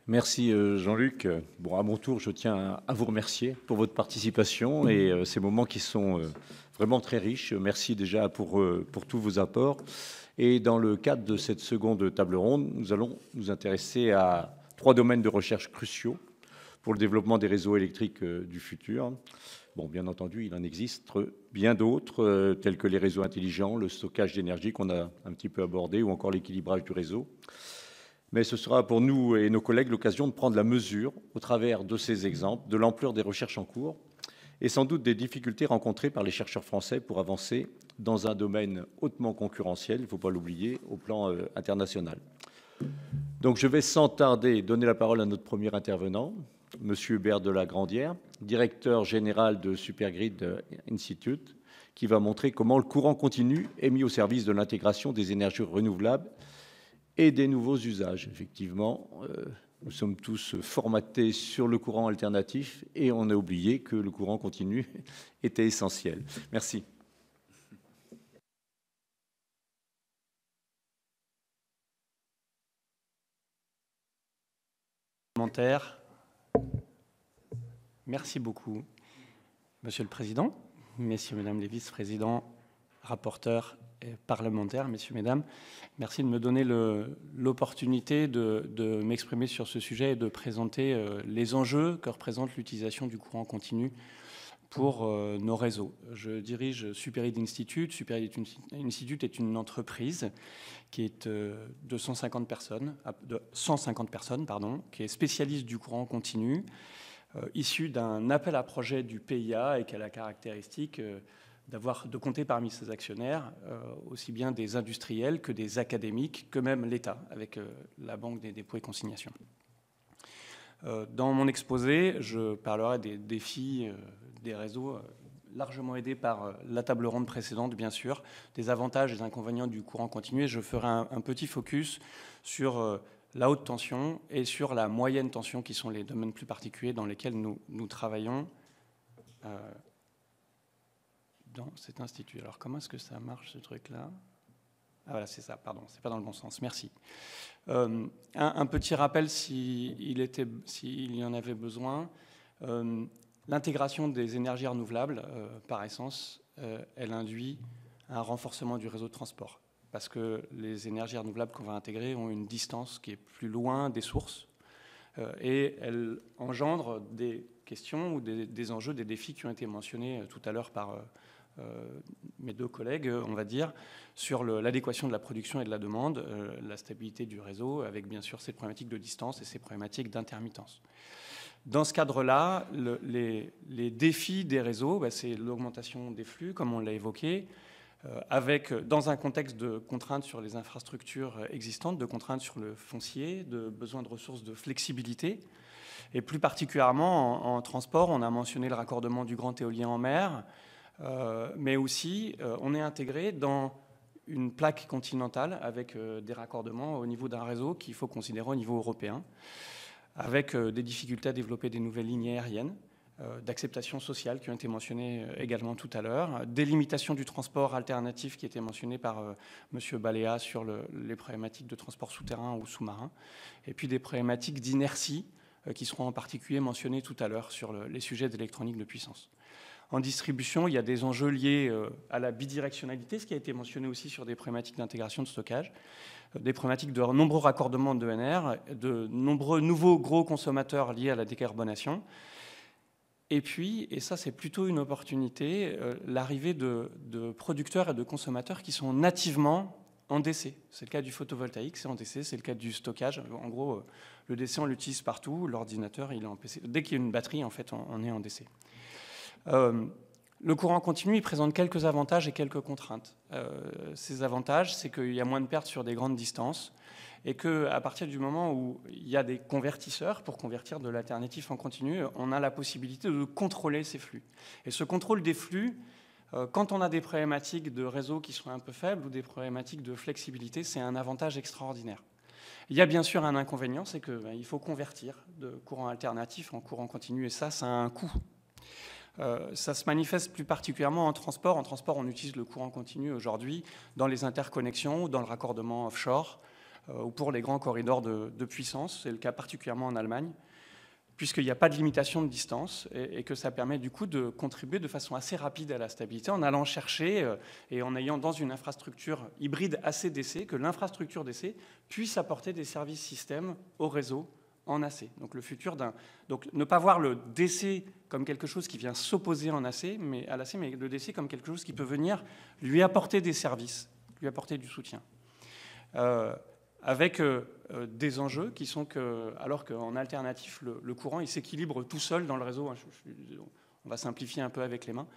Merci Jean-Luc. Bon, à mon tour, je tiens à vous remercier pour votre participation et ces moments qui sont vraiment très riches. Merci déjà pour tous vos apports. Et dans le cadre de cette seconde table ronde, nous allons nous intéresser à 3 domaines de recherche cruciaux pour le développement des réseaux électriques du futur. Bon, bien entendu, il en existe bien d'autres, tels que les réseaux intelligents, le stockage d'énergie qu'on a un petit peu abordé, ou encore l'équilibrage du réseau. Mais ce sera pour nous et nos collègues l'occasion de prendre la mesure, au travers de ces exemples, de l'ampleur des recherches en cours et sans doute des difficultés rencontrées par les chercheurs français pour avancer dans un domaine hautement concurrentiel, il ne faut pas l'oublier, au plan international. Donc je vais sans tarder donner la parole à notre premier intervenant, M. Hubert de la Grandière, directeur général de Supergrid Institute, qui va montrer comment le courant continu est mis au service de l'intégration des énergies renouvelables et des nouveaux usages. Effectivement, nous sommes tous formatés sur le courant alternatif et on a oublié que le courant continu était essentiel. Merci. Merci beaucoup, Monsieur le Président, Messieurs, Mesdames les vice-présidents, rapporteurs et parlementaires, Messieurs, Mesdames. Merci de me donner l'opportunité de m'exprimer sur ce sujet et de présenter les enjeux que représente l'utilisation du courant continu pour nos réseaux. Je dirige Supergrid Institute. Supergrid Institute est une entreprise qui est de 150 personnes, qui est spécialiste du courant continu, issu d'un appel à projet du PIA et qui a la caractéristique de compter parmi ses actionnaires aussi bien des industriels que des académiques, que même l'État, avec la Banque des dépôts et consignations. Dans mon exposé, je parlerai des défis des réseaux largement aidés par la table ronde précédente, bien sûr, des avantages et des inconvénients du courant continu. Et je ferai un petit focus sur la haute tension et sur la moyenne tension, qui sont les domaines plus particuliers dans lesquels nous travaillons dans cet institut. Alors, comment est-ce que ça marche, ce truc-là ? Ah voilà, c'est ça, pardon, c'est pas dans le bon sens, merci. Un petit rappel s'il y en avait besoin. L'intégration des énergies renouvelables, par essence, elle induit un renforcement du réseau de transport, parce que les énergies renouvelables qu'on va intégrer ont une distance qui est plus loin des sources, et elles engendrent des questions ou des enjeux, des défis qui ont été mentionnés tout à l'heure par mes deux collègues, on va dire, sur l'adéquation de la production et de la demande, la stabilité du réseau, avec bien sûr ces problématiques de distance et ces problématiques d'intermittence. Dans ce cadre-là, les défis des réseaux, c'est l'augmentation des flux, comme on l'a évoqué, dans un contexte de contraintes sur les infrastructures existantes, de contraintes sur le foncier, de besoin de ressources de flexibilité. Et plus particulièrement en transport, on a mentionné le raccordement du grand éolien en mer, mais aussi on est intégré dans une plaque continentale avec des raccordements au niveau d'un réseau qu'il faut considérer au niveau européen, avec des difficultés à développer des nouvelles lignes aériennes, d'acceptation sociale qui ont été mentionnées également tout à l'heure, des limitations du transport alternatif qui étaient mentionnées par M. Baléa sur les problématiques de transport souterrain ou sous-marin, et puis des problématiques d'inertie qui seront en particulier mentionnées tout à l'heure sur les sujets d'électronique de puissance. En distribution, il y a des enjeux liés à la bidirectionnalité, ce qui a été mentionné aussi sur des problématiques d'intégration de stockage, des problématiques de nombreux raccordements d'ENR, de nombreux nouveaux gros consommateurs liés à la décarbonation. Et puis, et ça c'est plutôt une opportunité, l'arrivée de producteurs et de consommateurs qui sont nativement en DC. C'est le cas du photovoltaïque, c'est en DC, c'est le cas du stockage. En gros, le DC, on l'utilise partout, l'ordinateur, il est en PC. Dès qu'il y a une batterie, en fait, on est en DC. Le courant continu, il présente quelques avantages et quelques contraintes. Ces avantages, c'est qu'il y a moins de pertes sur des grandes distances et qu'à partir du moment où il y a des convertisseurs pour convertir de l'alternatif en continu, on a la possibilité de contrôler ces flux. Et ce contrôle des flux, quand on a des problématiques de réseau qui sont un peu faibles ou des problématiques de flexibilité, c'est un avantage extraordinaire. Il y a bien sûr un inconvénient, c'est qu'il faut convertir de courant alternatif en courant continu et ça a un coût. Ça se manifeste plus particulièrement en transport. En transport, on utilise le courant continu aujourd'hui dans les interconnexions, dans le raccordement offshore, ou pour les grands corridors de puissance. C'est le cas particulièrement en Allemagne, puisqu'il n'y a pas de limitation de distance et que ça permet du coup de contribuer de façon assez rapide à la stabilité en allant chercher et en ayant dans une infrastructure hybride AC-DC, que l'infrastructure DC puisse apporter des services systèmes au réseau en AC. Donc le futur donc ne pas voir le DC comme quelque chose qui vient s'opposer à l'AC, mais le DC comme quelque chose qui peut venir lui apporter des services, lui apporter du soutien. Avec des enjeux qui sont que, alors qu'en alternatif, le courant, il s'équilibre tout seul dans le réseau. On va simplifier un peu avec les mains.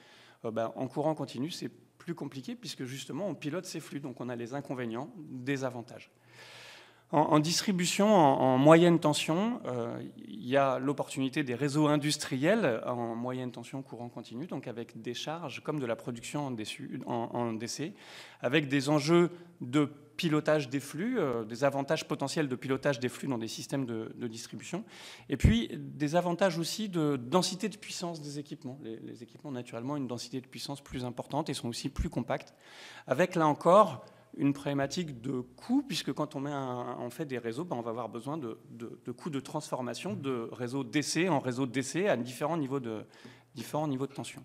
En courant continu, c'est plus compliqué puisque justement, on pilote ces flux. Donc, on a les inconvénients, des avantages. En distribution, en moyenne tension, il y a l'opportunité des réseaux industriels en moyenne tension courant continu, donc avec des charges comme de la production en DC, avec des enjeux de pilotage des flux, des avantages potentiels de pilotage des flux dans des systèmes de distribution, et puis des avantages aussi de densité de puissance des équipements. Les équipements, naturellement, ont une densité de puissance plus importante et sont aussi plus compacts, avec là encore une problématique de coût, puisque quand on fait des réseaux, on va avoir besoin de coûts de transformation de réseau DC en réseau DC à différents niveaux de tension.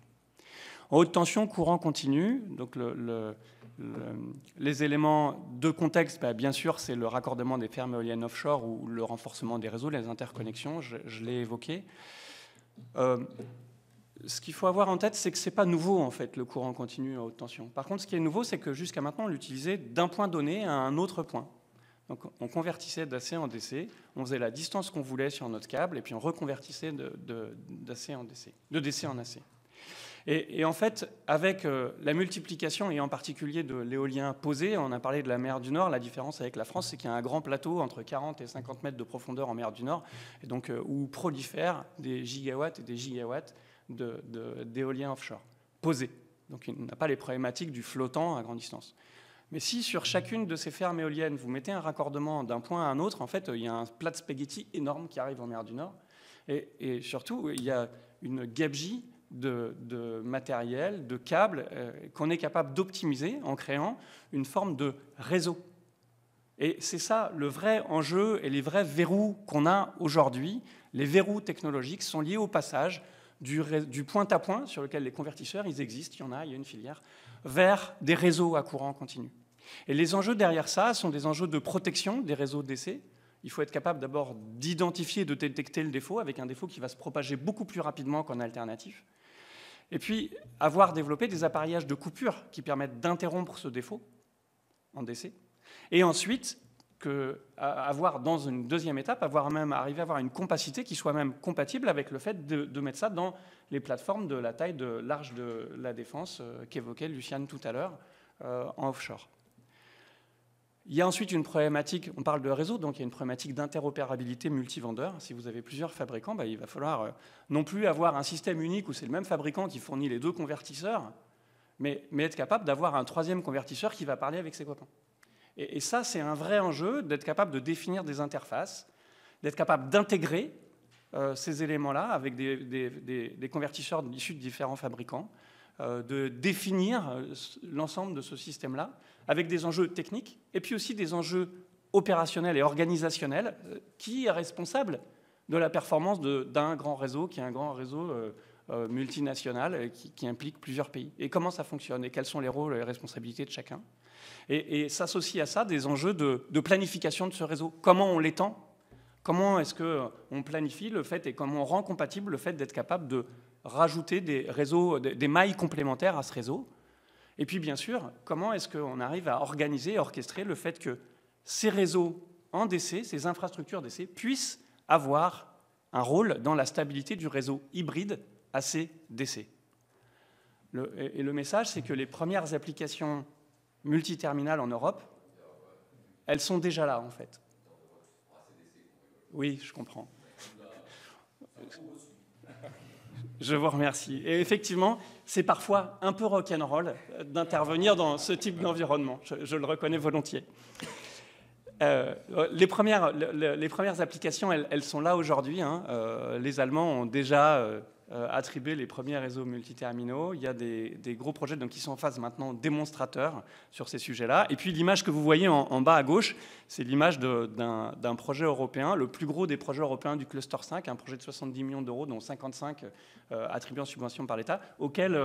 En haute tension, courant continu, donc les éléments de contexte, bien sûr, c'est le raccordement des fermes éoliennes offshore ou le renforcement des réseaux, les interconnexions, je l'ai évoqué. Ce qu'il faut avoir en tête, c'est que ce n'est pas nouveau, en fait, le courant continu à haute tension. Par contre, ce qui est nouveau, c'est que jusqu'à maintenant, on l'utilisait d'un point donné à un autre point. Donc, on convertissait d'AC en DC, on faisait la distance qu'on voulait sur notre câble, et puis on reconvertissait d'AC en DC, de DC en AC. Et en fait, avec la multiplication, et en particulier de l'éolien posé, on a parlé de la mer du Nord, la différence avec la France, c'est qu'il y a un grand plateau entre 40 et 50 mètres de profondeur en mer du Nord, et donc, où prolifèrent des gigawatts et des gigawatts d'éolien offshore, posé. Donc il n'a pas les problématiques du flottant à grande distance. Mais si sur chacune de ces fermes éoliennes, vous mettez un raccordement d'un point à un autre, en fait, il y a un plat de spaghettis énorme qui arrive en mer du Nord. Et surtout, il y a une gabegie de matériel, de câbles, qu'on est capable d'optimiser en créant une forme de réseau. Et c'est ça le vrai enjeu et les vrais verrous qu'on a aujourd'hui. Les verrous technologiques sont liés au passage du point à point sur lequel les convertisseurs, ils existent, il y a une filière, vers des réseaux à courant continu. Et les enjeux derrière ça sont des enjeux de protection des réseaux DC. Il faut être capable d'abord d'identifier et de détecter le défaut, avec un défaut qui va se propager beaucoup plus rapidement qu'en alternatif. Et puis, avoir développé des appareillages de coupure qui permettent d'interrompre ce défaut en DC. Et ensuite, avoir dans une deuxième étape, arriver à avoir une compacité qui soit même compatible avec le fait de mettre ça dans les plateformes de la taille de large de la défense qu'évoquait Luciane tout à l'heure en offshore. Il y a ensuite une problématique, on parle de réseau, donc il y a une problématique d'interopérabilité multivendeur. Si vous avez plusieurs fabricants, il va falloir non plus avoir un système unique où c'est le même fabricant qui fournit les deux convertisseurs, mais être capable d'avoir un troisième convertisseur qui va parler avec ses copains. Et ça, c'est un vrai enjeu d'être capable de définir des interfaces, d'être capable d'intégrer ces éléments-là avec des convertisseurs issus de différents fabricants, de définir l'ensemble de ce système-là avec des enjeux techniques et puis aussi des enjeux opérationnels et organisationnels. Qui est responsable de la performance d'un grand réseau qui est un grand réseau multinational qui implique plusieurs pays? Et comment ça fonctionne? Et quels sont les rôles et les responsabilités de chacun? Et s'associe à ça des enjeux de planification de ce réseau. Comment on l'étend? Comment est-ce qu'on planifie le fait et comment on rend compatible le fait d'être capable de rajouter des réseaux, des mailles complémentaires à ce réseau? Et puis, bien sûr, comment est-ce qu'on arrive à organiser, à orchestrer le fait que ces réseaux en DC, ces infrastructures DC, puissent avoir un rôle dans la stabilité du réseau hybride AC-DC? Et le message, c'est que les premières applications multiterminales en Europe, elles sont déjà là, en fait. Oui, je comprends. Je vous remercie. Et effectivement, c'est parfois un peu rock'n'roll d'intervenir dans ce type d'environnement. Je le reconnais volontiers. Les premières applications, elles sont là aujourd'hui. Les Allemands ont déjà attribuer les premiers réseaux multiterminaux. Il y a des gros projets donc, qui sont en phase maintenant démonstrateurs sur ces sujets-là. Et puis l'image que vous voyez en bas à gauche, c'est l'image d'un projet européen, le plus gros des projets européens du cluster 5, un projet de 70 millions d'euros, dont 55 attribués en subvention par l'État, auquel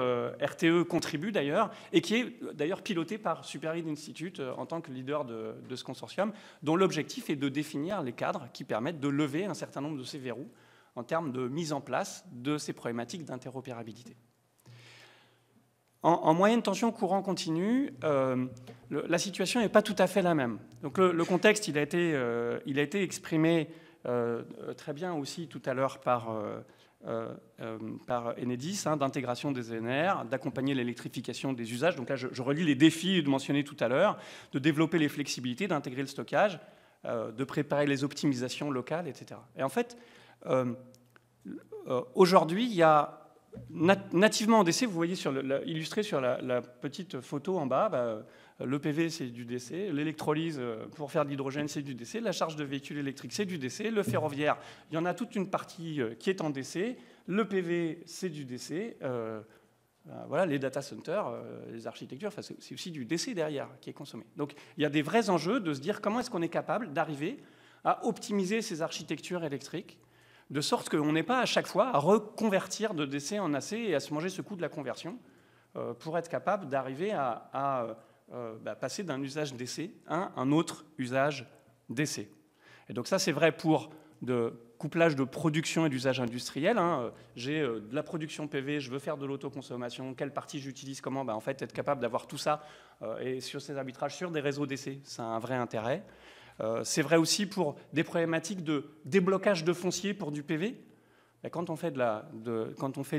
RTE contribue d'ailleurs, et qui est d'ailleurs piloté par Superlead Institute en tant que leader de ce consortium, dont l'objectif est de définir les cadres qui permettent de lever un certain nombre de ces verrous en termes de mise en place de ces problématiques d'interopérabilité. En moyenne tension courant continu, la situation n'est pas tout à fait la même. Donc le contexte, il a été exprimé très bien aussi tout à l'heure par Enedis, d'intégration des ENR, d'accompagner l'électrification des usages. Donc là, je relis les défis mentionnés tout à l'heure, de développer les flexibilités, d'intégrer le stockage, de préparer les optimisations locales, etc. Et en fait, aujourd'hui, il y a nativement en DC, vous voyez illustré sur la petite photo en bas, le PV c'est du DC, l'électrolyse pour faire de l'hydrogène c'est du DC, la charge de véhicules électriques c'est du DC, le ferroviaire, il y en a toute une partie qui est en DC, le PV c'est du DC, voilà, les data centers, les architectures, c'est aussi du DC derrière qui est consommé. Donc il y a des vrais enjeux de se dire comment est-ce qu'on est capable d'arriver à optimiser ces architectures électriques de sorte qu'on n'ait pas à chaque fois à reconvertir de DC en AC et à se manger ce coût de la conversion pour être capable d'arriver à passer d'un usage DC à un autre usage DC. Et donc ça, c'est vrai pour de couplage de production et d'usage industriel. J'ai de la production PV, je veux faire de l'autoconsommation, quelle partie j'utilise, comment, en fait, être capable d'avoir tout ça et sur ces arbitrages sur des réseaux DC, ça a un vrai intérêt. C'est vrai aussi pour des problématiques de déblocage de foncier pour du PV. Quand on fait,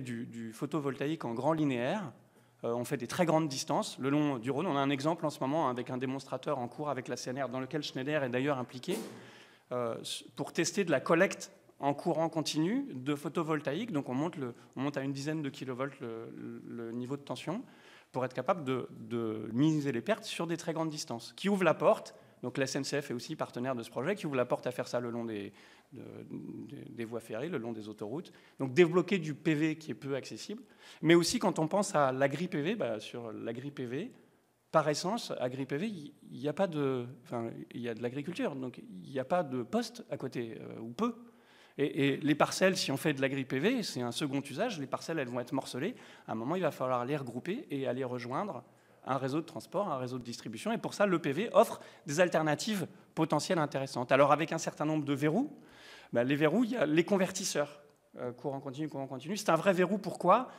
du photovoltaïque en grand linéaire, on fait des très grandes distances le long du Rhône. On a un exemple en ce moment avec un démonstrateur en cours avec la CNR dans lequel Schneider est d'ailleurs impliqué pour tester de la collecte en courant continu de photovoltaïque. Donc on monte à une dizaine de kilovolts le niveau de tension pour être capable de minimiser les pertes sur des très grandes distances, qui ouvre la porte. Donc la SNCF est aussi partenaire de ce projet qui ouvre la porte à faire ça le long des voies ferrées, le long des autoroutes. Donc débloquer du PV qui est peu accessible. Mais aussi quand on pense à l'agri-PV, sur l'agri-PV, par essence, agri-PV, il y a de l'agriculture, donc il n'y a pas de poste à côté, ou peu. Et les parcelles, si on fait de l'agri-PV, c'est un second usage, les parcelles elles vont être morcelées. À un moment, il va falloir les regrouper et aller rejoindre un réseau de transport, un réseau de distribution. Et pour ça, le PV offre des alternatives potentielles intéressantes. Alors, avec un certain nombre de verrous, les verrous, il y a les convertisseurs. Courant continu. C'est un vrai verrou. Pourquoi ?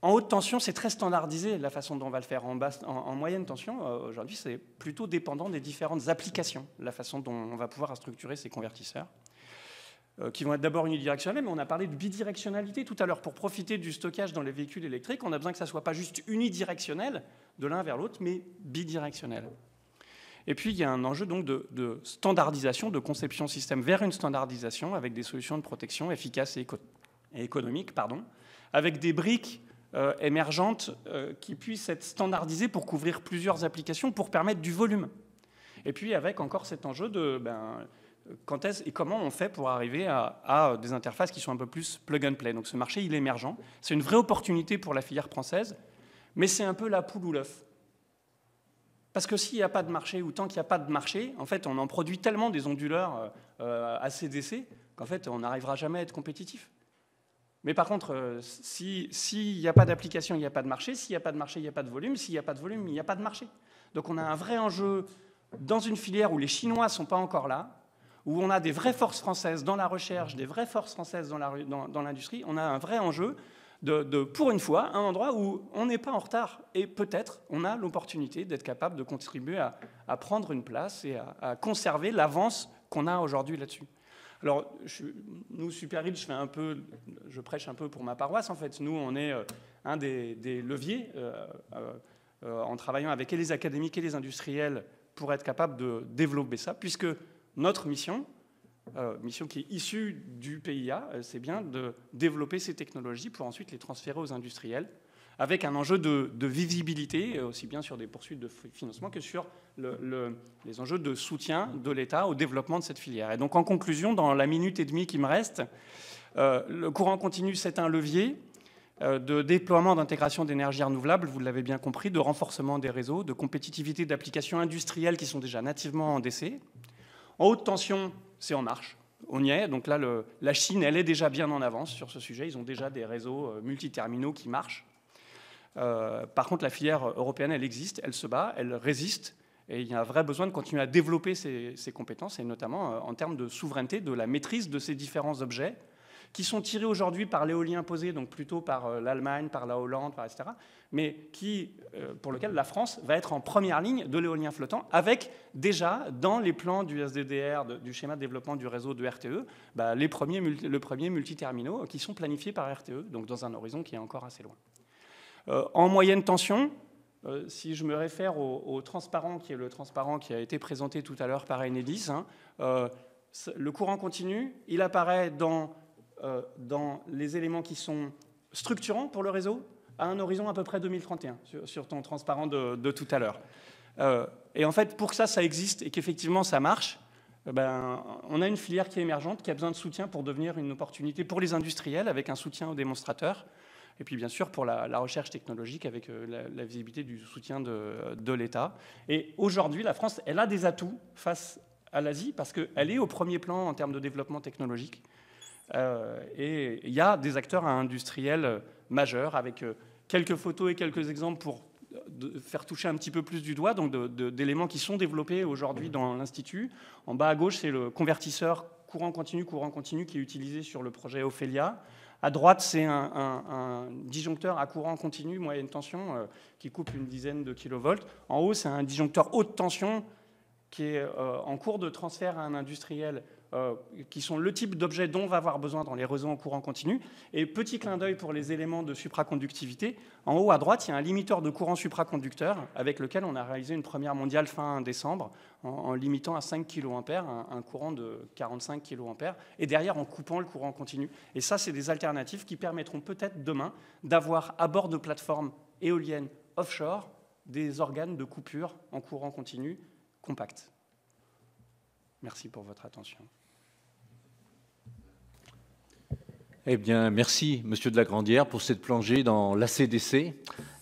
En haute tension, c'est très standardisé la façon dont on va le faire. En moyenne tension, aujourd'hui, c'est plutôt dépendant des différentes applications, la façon dont on va pouvoir structurer ces convertisseurs, qui vont être d'abord unidirectionnels, mais on a parlé de bidirectionnalité tout à l'heure. Pour profiter du stockage dans les véhicules électriques, on a besoin que ça ne soit pas juste unidirectionnel de l'un vers l'autre, mais bidirectionnel. Et puis, il y a un enjeu donc de standardisation, de conception système vers une standardisation avec des solutions de protection efficaces et économiques, avec des briques émergentes qui puissent être standardisées pour couvrir plusieurs applications, pour permettre du volume. Et puis, avec encore cet enjeu de... quand est-ce et comment on fait pour arriver à des interfaces qui sont un peu plus plug and play. Donc ce marché, il est émergent. C'est une vraie opportunité pour la filière française, mais c'est un peu la poule ou l'œuf. Parce que s'il n'y a pas de marché, ou tant qu'il n'y a pas de marché, en fait, on en produit tellement des onduleurs ACDC qu'en fait, on n'arrivera jamais à être compétitif. Mais par contre, s'il n'y a pas d'application, il n'y a pas de marché. S'il n'y a pas de marché, il n'y a pas de volume. S'il n'y a pas de volume, il n'y a pas de marché. Donc on a un vrai enjeu dans une filière où les Chinois ne sont pas encore là, où on a des vraies forces françaises dans la recherche, des vraies forces françaises dans l'industrie. On a un vrai enjeu pour une fois, un endroit où on n'est pas en retard. Et peut-être on a l'opportunité d'être capable de contribuer à prendre une place et à conserver l'avance qu'on a aujourd'hui là-dessus. Alors, nous, Superlead, je prêche un peu pour ma paroisse, en fait. Nous, on est un des leviers en travaillant avec les académiques et les industriels pour être capable de développer ça, puisque notre mission qui est issue du PIA, c'est bien de développer ces technologies pour ensuite les transférer aux industriels, avec un enjeu de visibilité, aussi bien sur des poursuites de financement que sur les enjeux de soutien de l'État au développement de cette filière. Et donc, en conclusion, dans la minute et demie qui me reste, Le courant continu, c'est un levier de déploiement d'intégration d'énergie renouvelable, vous l'avez bien compris, de renforcement des réseaux, de compétitivité d'applications industrielles qui sont déjà nativement en DC. En haute tension, c'est en marche. On y est. Donc là, la Chine, elle est déjà bien en avance sur ce sujet. Ils ont déjà des réseaux multiterminaux qui marchent. Par contre, la filière européenne, elle existe, elle se bat, elle résiste. Et il y a un vrai besoin de continuer à développer ces compétences, et notamment en termes de souveraineté, de la maîtrise de ces différents objets, qui sont tirés aujourd'hui par l'éolien posé, donc plutôt par l'Allemagne, par la Hollande, etc., mais pour lequel la France va être en première ligne de l'éolien flottant, avec déjà, dans les plans du SDDR, du schéma de développement du réseau de RTE, le premier multiterminaux qui sont planifiés par RTE, donc dans un horizon qui est encore assez loin. En moyenne tension, si je me réfère au transparent, qui est le transparent qui a été présenté tout à l'heure par Enedis, le courant continu, il apparaît dans les éléments qui sont structurants pour le réseau à un horizon à peu près 2031, sur ton transparent de tout à l'heure. Et en fait, pour que ça existe et qu'effectivement ça marche, on a une filière qui est émergente, qui a besoin de soutien pour devenir une opportunité pour les industriels, avec un soutien aux démonstrateurs, et puis bien sûr pour la recherche technologique, avec la visibilité du soutien de l'État. Et aujourd'hui, la France, elle a des atouts face à l'Asie, parce qu'elle est au premier plan en termes de développement technologique. Et il y a des acteurs industriels majeurs, avec quelques photos et quelques exemples pour faire toucher un petit peu plus du doigt, donc d'éléments qui sont développés aujourd'hui dans l'Institut. En bas à gauche, c'est le convertisseur courant continu qui est utilisé sur le projet Ophélia. À droite, c'est un disjoncteur à courant continu, moyenne tension, qui coupe une dizaine de kilovolts. En haut, c'est un disjoncteur haute tension qui est en cours de transfert à un industriel, qui sont le type d'objet dont on va avoir besoin dans les réseaux en courant continu. Et petit clin d'œil pour les éléments de supraconductivité. En haut à droite, il y a un limiteur de courant supraconducteur avec lequel on a réalisé une première mondiale fin décembre en limitant à 5 kA un courant de 45 kA et derrière en coupant le courant continu. Et ça, c'est des alternatives qui permettront peut-être demain d'avoir à bord de plateformes éoliennes offshore des organes de coupure en courant continu compacts. Merci pour votre attention. Eh bien, merci, Monsieur de la Grandière, pour cette plongée dans l'ACDC,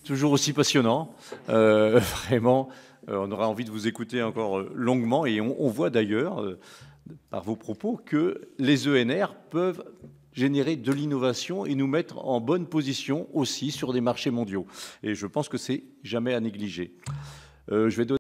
toujours aussi passionnant. Vraiment, on aura envie de vous écouter encore longuement. Et on voit d'ailleurs, par vos propos, que les ENR peuvent générer de l'innovation et nous mettre en bonne position aussi sur des marchés mondiaux. Et je pense que c'est jamais à négliger. Je vais donner